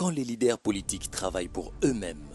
Quand les leaders politiques travaillent pour eux-mêmes,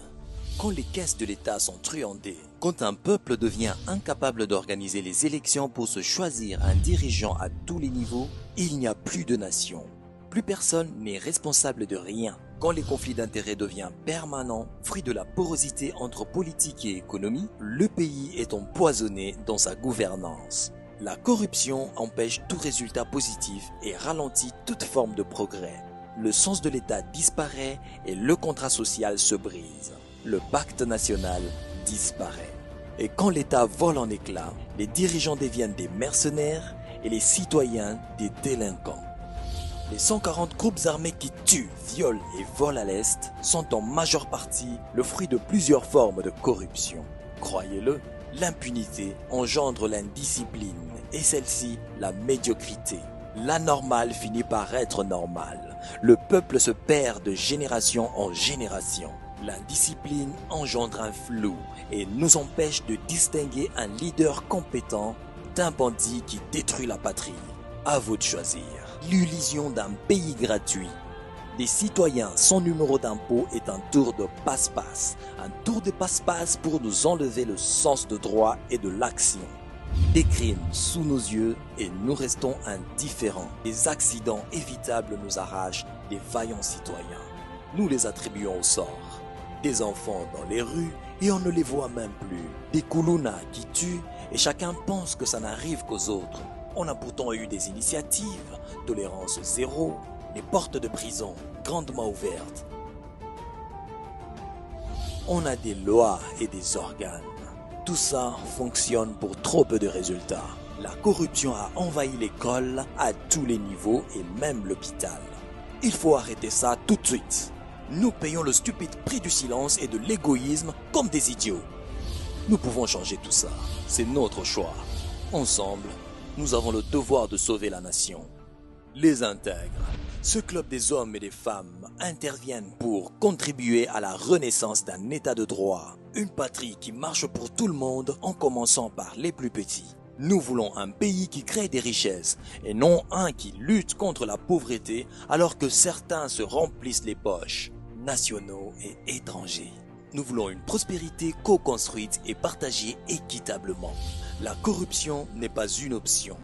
quand les caisses de l'État sont truandées, quand un peuple devient incapable d'organiser les élections pour se choisir un dirigeant à tous les niveaux, il n'y a plus de nation. Plus personne n'est responsable de rien. Quand les conflits d'intérêts deviennent permanents, fruit de la porosité entre politique et économie, le pays est empoisonné dans sa gouvernance. La corruption empêche tout résultat positif et ralentit toute forme de progrès. Le sens de l'État disparaît et le contrat social se brise. Le pacte national disparaît. Et quand l'État vole en éclats, les dirigeants deviennent des mercenaires et les citoyens des délinquants. Les 140 groupes armés qui tuent, violent et volent à l'Est sont en majeure partie le fruit de plusieurs formes de corruption. Croyez-le, l'impunité engendre l'indiscipline et celle-ci la médiocrité. L'anormal finit par être normal. Le peuple se perd de génération en génération. L'indiscipline engendre un flou et nous empêche de distinguer un leader compétent d'un bandit qui détruit la patrie. À vous de choisir. L'illusion d'un pays gratuit. Des citoyens sans numéro d'impôt est un tour de passe-passe. Un tour de passe-passe pour nous enlever le sens de droit et de l'action. Des crimes sous nos yeux et nous restons indifférents. Des accidents évitables nous arrachent des vaillants citoyens. Nous les attribuons au sort. Des enfants dans les rues et on ne les voit même plus. Des koulounas qui tuent et chacun pense que ça n'arrive qu'aux autres. On a pourtant eu des initiatives, tolérance zéro, les portes de prison grandement ouvertes. On a des lois et des organes. Tout ça fonctionne pour trop peu de résultats. La corruption a envahi l'école à tous les niveaux et même l'hôpital. Il faut arrêter ça tout de suite. Nous payons le stupide prix du silence et de l'égoïsme comme des idiots. Nous pouvons changer tout ça. C'est notre choix. Ensemble, nous avons le devoir de sauver la nation. Les intègres, ce club des hommes et des femmes interviennent pour contribuer à la renaissance d'un état de droit. Une patrie qui marche pour tout le monde en commençant par les plus petits. Nous voulons un pays qui crée des richesses et non un qui lutte contre la pauvreté alors que certains se remplissent les poches, nationaux et étrangers. Nous voulons une prospérité co-construite et partagée équitablement. La corruption n'est pas une option.